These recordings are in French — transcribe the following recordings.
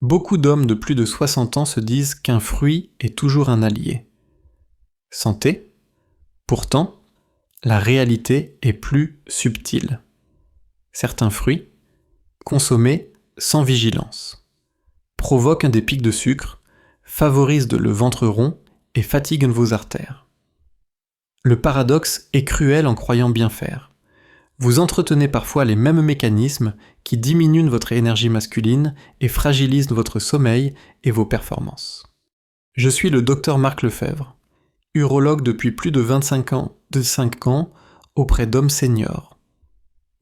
Beaucoup d'hommes de plus de 60 ans se disent qu'un fruit est toujours un allié. Santé. Pourtant, la réalité est plus subtile. Certains fruits, consommés sans vigilance, provoquent des pics de sucre, favorisent le ventre rond et fatiguent vos artères. Le paradoxe est cruel en croyant bien faire. Vous entretenez parfois les mêmes mécanismes qui diminuent votre énergie masculine et fragilisent votre sommeil et vos performances. Je suis le Dr Marc Lefebvre, urologue depuis plus de 25 ans auprès d'hommes seniors.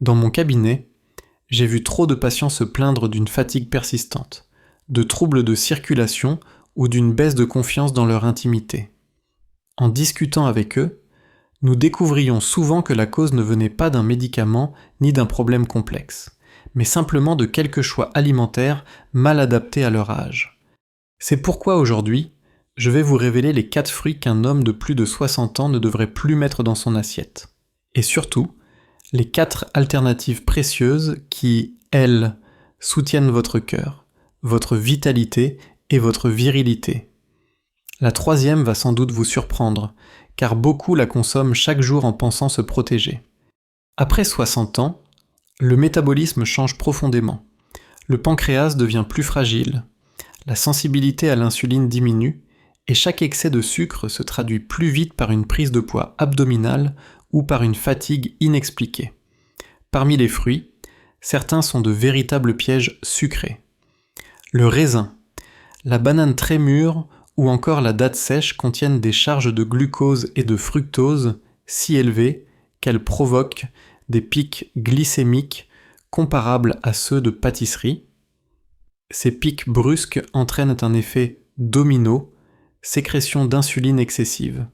Dans mon cabinet, j'ai vu trop de patients se plaindre d'une fatigue persistante, de troubles de circulation ou d'une baisse de confiance dans leur intimité. En discutant avec eux, nous découvrions souvent que la cause ne venait pas d'un médicament ni d'un problème complexe, mais simplement de quelques choix alimentaires mal adaptés à leur âge. C'est pourquoi aujourd'hui, je vais vous révéler les 4 fruits qu'un homme de plus de 60 ans ne devrait plus mettre dans son assiette. Et surtout, les 4 alternatives précieuses qui, elles, soutiennent votre cœur, votre vitalité et votre virilité. La 3e va sans doute vous surprendre, car beaucoup la consomment chaque jour en pensant se protéger. Après 60 ans, le métabolisme change profondément. Le pancréas devient plus fragile, la sensibilité à l'insuline diminue, et chaque excès de sucre se traduit plus vite par une prise de poids abdominale ou par une fatigue inexpliquée. Parmi les fruits, certains sont de véritables pièges sucrés. Le raisin, la banane très mûre ou encore la date sèche contiennent des charges de glucose et de fructose si élevées qu'elles provoquent des pics glycémiques comparables à ceux de pâtisserie. Ces pics brusques entraînent un effet domino, sécrétion d'insuline excessive,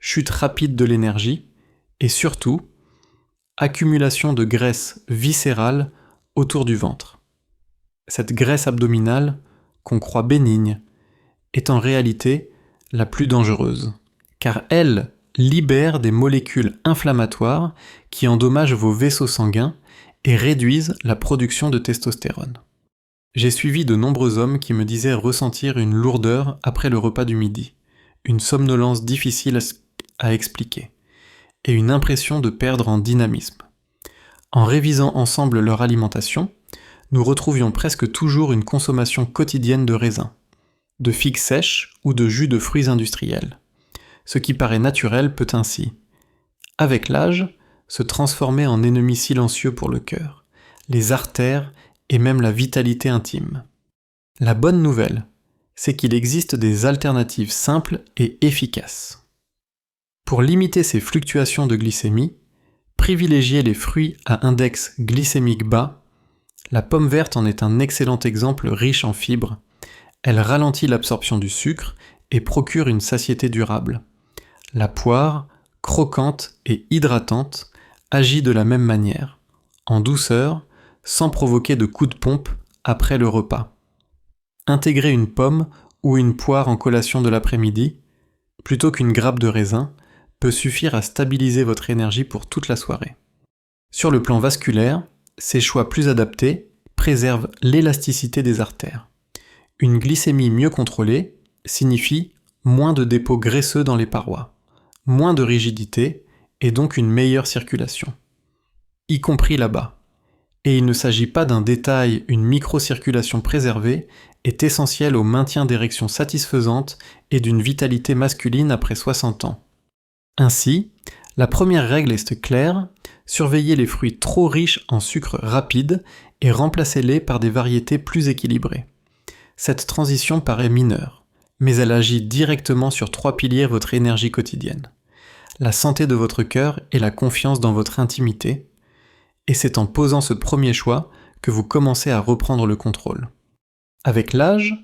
chute rapide de l'énergie et surtout, accumulation de graisse viscérale autour du ventre. Cette graisse abdominale, qu'on croit bénigne, est en réalité la plus dangereuse, car elle libère des molécules inflammatoires qui endommagent vos vaisseaux sanguins et réduisent la production de testostérone. J'ai suivi de nombreux hommes qui me disaient ressentir une lourdeur après le repas du midi, une somnolence difficile à expliquer, et une impression de perdre en dynamisme. En révisant ensemble leur alimentation, nous retrouvions presque toujours une consommation quotidienne de raisins, de figues sèches ou de jus de fruits industriels. Ce qui paraît naturel peut ainsi, avec l'âge, se transformer en ennemi silencieux pour le cœur, les artères et même la vitalité intime. La bonne nouvelle, c'est qu'il existe des alternatives simples et efficaces. Pour limiter ces fluctuations de glycémie, privilégiez les fruits à index glycémique bas. La pomme verte en est un excellent exemple riche en fibres. Elle ralentit l'absorption du sucre et procure une satiété durable. La poire, croquante et hydratante, agit de la même manière, en douceur, sans provoquer de coups de pompe après le repas. Intégrer une pomme ou une poire en collation de l'après-midi, plutôt qu'une grappe de raisin, peut suffire à stabiliser votre énergie pour toute la soirée. Sur le plan vasculaire, ces choix plus adaptés préservent l'élasticité des artères. Une glycémie mieux contrôlée signifie moins de dépôts graisseux dans les parois, moins de rigidité et donc une meilleure circulation, y compris là-bas. Et il ne s'agit pas d'un détail, une microcirculation préservée est essentielle au maintien d'érections satisfaisantes et d'une vitalité masculine après 60 ans. Ainsi, la première règle est claire, surveillez les fruits trop riches en sucre rapide et remplacez-les par des variétés plus équilibrées. Cette transition paraît mineure, mais elle agit directement sur 3 piliers de votre énergie quotidienne. La santé de votre cœur et la confiance dans votre intimité, et c'est en posant ce premier choix que vous commencez à reprendre le contrôle. Avec l'âge,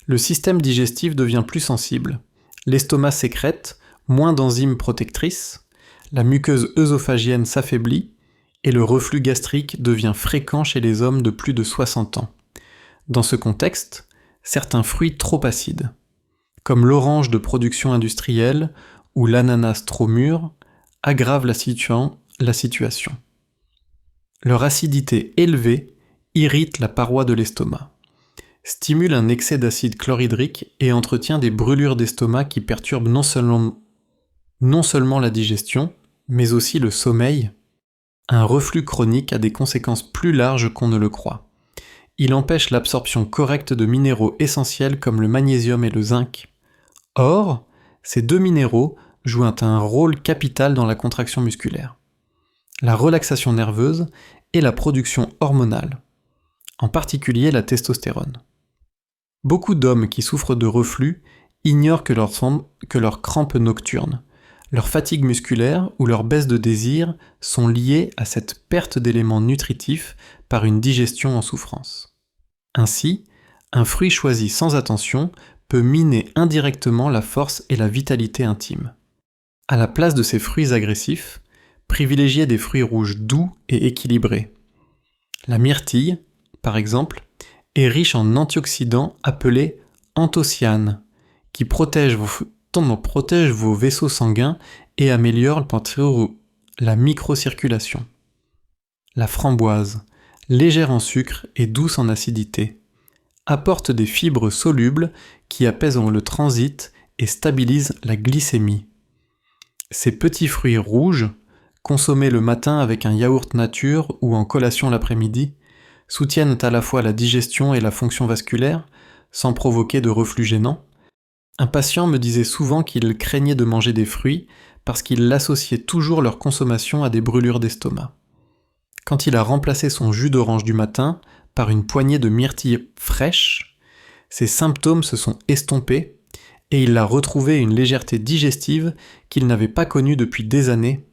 le système digestif devient plus sensible, l'estomac sécrète moins d'enzymes protectrices, la muqueuse œsophagienne s'affaiblit et le reflux gastrique devient fréquent chez les hommes de plus de 60 ans. Dans ce contexte, certains fruits trop acides, comme l'orange de production industrielle ou l'ananas trop mûr, aggravent la situation. Leur acidité élevée irrite la paroi de l'estomac. stimule un excès d'acide chlorhydrique et entretient des brûlures d'estomac qui perturbent non seulement la digestion, mais aussi le sommeil. Un reflux chronique a des conséquences plus larges qu'on ne le croit. Il empêche l'absorption correcte de minéraux essentiels comme le magnésium et le zinc. Or, ces deux minéraux jouent un rôle capital dans la contraction musculaire, la relaxation nerveuse et la production hormonale, en particulier la testostérone. Beaucoup d'hommes qui souffrent de reflux ignorent que leurs crampes nocturnes, leur fatigue musculaire ou leur baisse de désir sont liées à cette perte d'éléments nutritifs par une digestion en souffrance. Ainsi, un fruit choisi sans attention peut miner indirectement la force et la vitalité intime. À la place de ces fruits agressifs, privilégiez des fruits rouges doux et équilibrés. La myrtille, par exemple, est riche en antioxydants appelés anthocyanes, qui protègent vos vaisseaux sanguins et améliorent la microcirculation. La framboise, légère en sucre et douce en acidité, apporte des fibres solubles qui apaisent le transit et stabilisent la glycémie. Ces petits fruits rouges, consommés le matin avec un yaourt nature ou en collation l'après-midi, soutiennent à la fois la digestion et la fonction vasculaire, sans provoquer de reflux gênant. Un patient me disait souvent qu'il craignait de manger des fruits parce qu'il associait toujours leur consommation à des brûlures d'estomac. Quand il a remplacé son jus d'orange du matin par une poignée de myrtilles fraîches, ses symptômes se sont estompés et il a retrouvé une légèreté digestive qu'il n'avait pas connue depuis des années.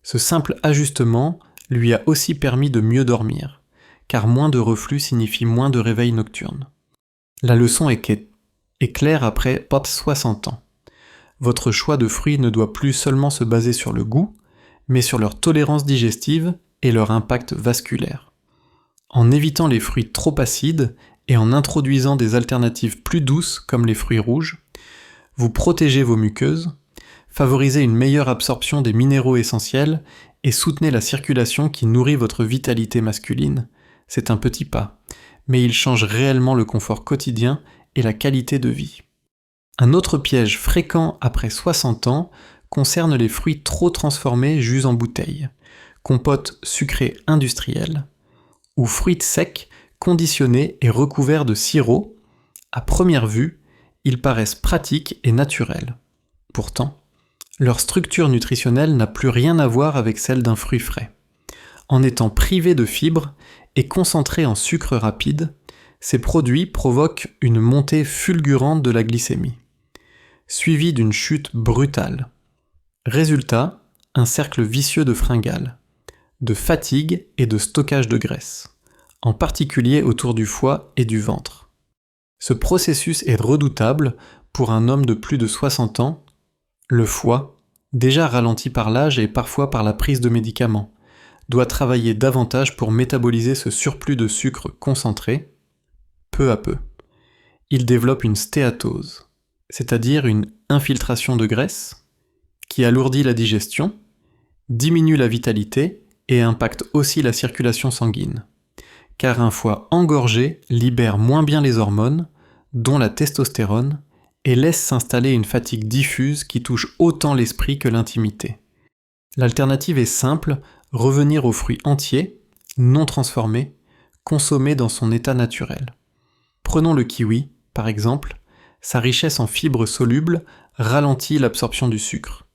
Ce simple ajustement lui a aussi permis de mieux dormir, car moins de reflux signifie moins de réveil nocturne. La leçon est claire après 60 ans. Votre choix de fruits ne doit plus seulement se baser sur le goût, mais sur leur tolérance digestive et leur impact vasculaire. En évitant les fruits trop acides et en introduisant des alternatives plus douces comme les fruits rouges, vous protégez vos muqueuses, favorisez une meilleure absorption des minéraux essentiels et soutenez la circulation qui nourrit votre vitalité masculine. C'est un petit pas, mais il change réellement le confort quotidien et la qualité de vie. Un autre piège fréquent après 60 ans concerne les fruits trop transformés jus en bouteille, compotes sucrées industrielles, ou fruits secs conditionnés et recouverts de sirop. À première vue, ils paraissent pratiques et naturels. Pourtant, leur structure nutritionnelle n'a plus rien à voir avec celle d'un fruit frais. En étant privés de fibres et concentrés en sucre rapide, ces produits provoquent une montée fulgurante de la glycémie, suivie d'une chute brutale. Résultat, un cercle vicieux de fringales, de fatigue et de stockage de graisse, en particulier autour du foie et du ventre. Ce processus est redoutable pour un homme de plus de 60 ans. Le foie, déjà ralenti par l'âge et parfois par la prise de médicaments, doit travailler davantage pour métaboliser ce surplus de sucre concentré. Peu à peu, il développe une stéatose, c'est-à-dire une infiltration de graisse, qui alourdit la digestion, diminue la vitalité et impacte aussi la circulation sanguine. Car un foie engorgé libère moins bien les hormones, dont la testostérone, et laisse s'installer une fatigue diffuse qui touche autant l'esprit que l'intimité. L'alternative est simple, revenir aux fruits entiers, non transformés, consommés dans son état naturel. Prenons le kiwi, par exemple, sa richesse en fibres solubles ralentit l'absorption du sucre,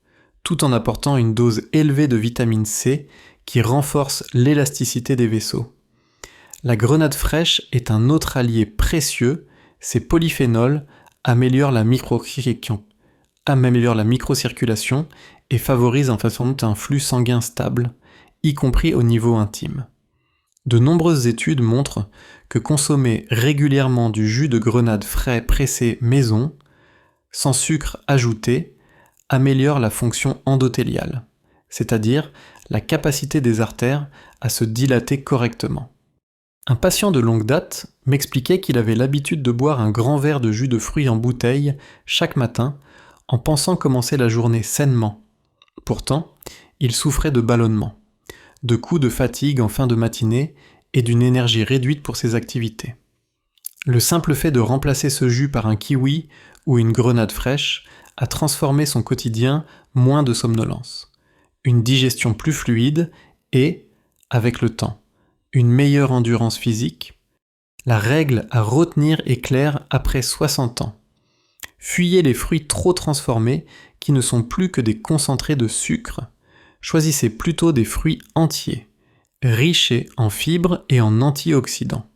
tout en apportant une dose élevée de vitamine C qui renforce l'élasticité des vaisseaux. La grenade fraîche est un autre allié précieux, ses polyphénols améliorent la microcirculation et favorisent un flux sanguin stable, y compris au niveau intime. De nombreuses études montrent que consommer régulièrement du jus de grenade frais pressé maison, sans sucre ajouté, améliore la fonction endothéliale, c'est-à-dire la capacité des artères à se dilater correctement. Un patient de longue date m'expliquait qu'il avait l'habitude de boire un grand verre de jus de fruits en bouteille chaque matin en pensant commencer la journée sainement. Pourtant, il souffrait de ballonnements, de coups de fatigue en fin de matinée et d'une énergie réduite pour ses activités. Le simple fait de remplacer ce jus par un kiwi ou une grenade fraîche a transformé son quotidien, moins de somnolence, une digestion plus fluide et, avec le temps, une meilleure endurance physique. La règle à retenir est claire après 60 ans. Fuyez les fruits trop transformés qui ne sont plus que des concentrés de sucre. Choisissez plutôt des fruits entiers, riches en fibres et en antioxydants,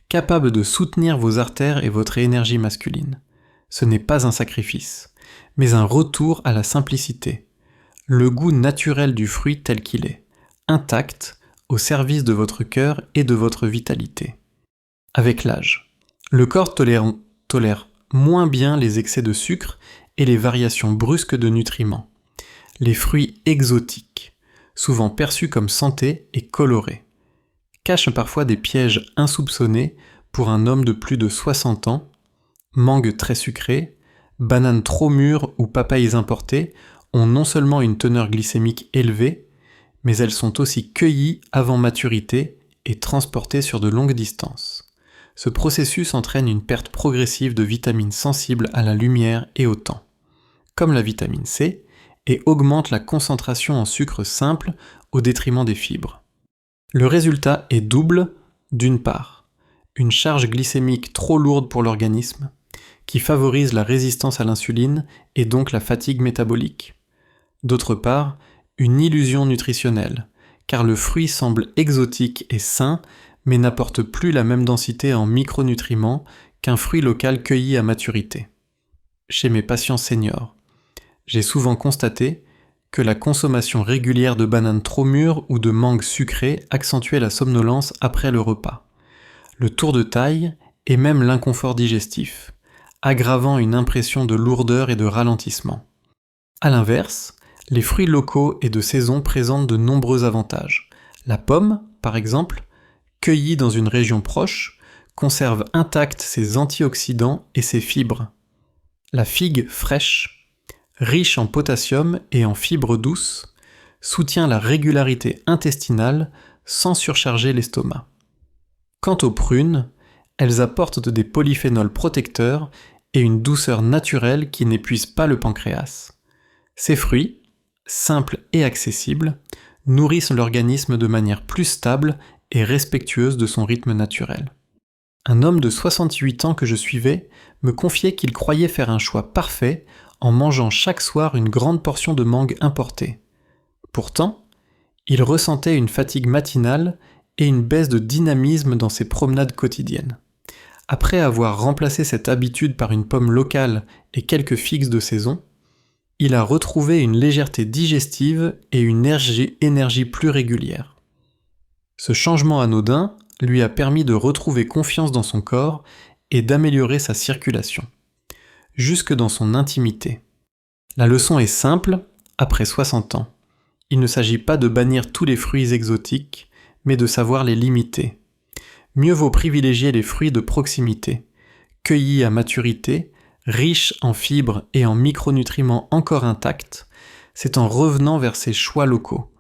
capables de soutenir vos artères et votre énergie masculine. Ce n'est pas un sacrifice, mais un retour à la simplicité, le goût naturel du fruit tel qu'il est, intact, au service de votre cœur et de votre vitalité. Avec l'âge, le corps tolère moins bien les excès de sucre et les variations brusques de nutriments. Les fruits exotiques, souvent perçus comme santé et colorés, cachent parfois des pièges insoupçonnés pour un homme de plus de 60 ans. Mangues très sucrées, bananes trop mûres ou papayes importées ont non seulement une teneur glycémique élevée, mais elles sont aussi cueillies avant maturité et transportées sur de longues distances. Ce processus entraîne une perte progressive de vitamines sensibles à la lumière et au temps, comme la vitamine C, et augmente la concentration en sucre simple au détriment des fibres. Le résultat est double, d'une part, une charge glycémique trop lourde pour l'organisme, qui favorise la résistance à l'insuline et donc la fatigue métabolique. D'autre part, une illusion nutritionnelle, car le fruit semble exotique et sain, mais n'apporte plus la même densité en micronutriments qu'un fruit local cueilli à maturité. Chez mes patients seniors, j'ai souvent constaté que la consommation régulière de bananes trop mûres ou de mangues sucrées accentuait la somnolence après le repas, le tour de taille et même l'inconfort digestif, aggravant une impression de lourdeur et de ralentissement. A l'inverse, les fruits locaux et de saison présentent de nombreux avantages. La pomme, par exemple, cueillie dans une région proche, conserve intacts ses antioxydants et ses fibres. La figue fraîche, riche en potassium et en fibres douces, soutient la régularité intestinale sans surcharger l'estomac. Quant aux prunes, elles apportent des polyphénols protecteurs et une douceur naturelle qui n'épuise pas le pancréas. Ces fruits, simples et accessibles, nourrissent l'organisme de manière plus stable et respectueuse de son rythme naturel. Un homme de 68 ans que je suivais me confiait qu'il croyait faire un choix parfait en mangeant chaque soir une grande portion de mangue importée. Pourtant, il ressentait une fatigue matinale et une baisse de dynamisme dans ses promenades quotidiennes. Après avoir remplacé cette habitude par une pomme locale et quelques figues de saison, il a retrouvé une légèreté digestive et une énergie plus régulière. Ce changement anodin lui a permis de retrouver confiance dans son corps et d'améliorer sa circulation, jusque dans son intimité. La leçon est simple, après 60 ans. Il ne s'agit pas de bannir tous les fruits exotiques, mais de savoir les limiter. Mieux vaut privilégier les fruits de proximité, cueillis à maturité, riches en fibres et en micronutriments encore intacts. C'est en revenant vers ces choix locaux,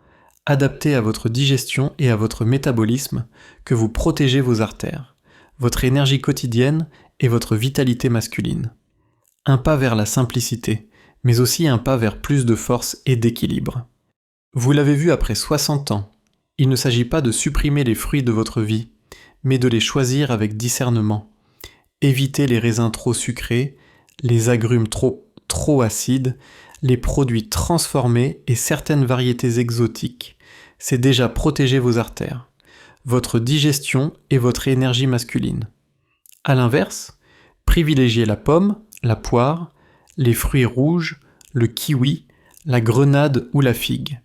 adaptés à votre digestion et à votre métabolisme, que vous protégez vos artères, votre énergie quotidienne et votre vitalité masculine. Un pas vers la simplicité, mais aussi un pas vers plus de force et d'équilibre. Vous l'avez vu après 60 ans, il ne s'agit pas de supprimer les fruits de votre vie, mais de les choisir avec discernement. Évitez les raisins trop sucrés, les agrumes trop acides, les produits transformés et certaines variétés exotiques. C'est déjà protéger vos artères, votre digestion et votre énergie masculine. A l'inverse, privilégiez la pomme, la poire, les fruits rouges, le kiwi, la grenade ou la figue.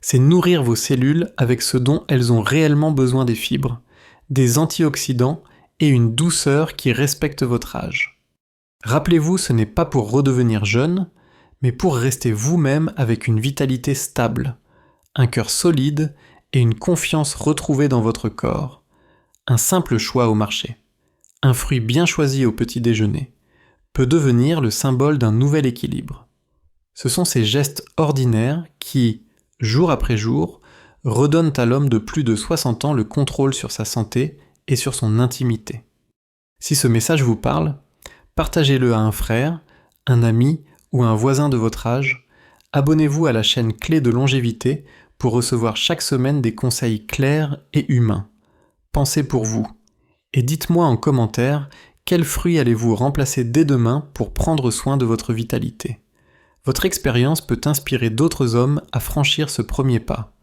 C'est nourrir vos cellules avec ce dont elles ont réellement besoin, des fibres, des antioxydants et une douceur qui respecte votre âge. Rappelez-vous, ce n'est pas pour redevenir jeune, mais pour rester vous-même avec une vitalité stable, un cœur solide et une confiance retrouvée dans votre corps. Un simple choix au marché, un fruit bien choisi au petit déjeuner, peut devenir le symbole d'un nouvel équilibre. Ce sont ces gestes ordinaires qui, jour après jour, redonnent à l'homme de plus de 60 ans le contrôle sur sa santé et sur son intimité. Si ce message vous parle, partagez-le à un frère, un ami ou un voisin de votre âge. Abonnez-vous à la chaîne Clé de longévité pour recevoir chaque semaine des conseils clairs et humains. Pensez pour vous. Et dites-moi en commentaire quels fruits allez-vous remplacer dès demain pour prendre soin de votre vitalité. Votre expérience peut inspirer d'autres hommes à franchir ce premier pas.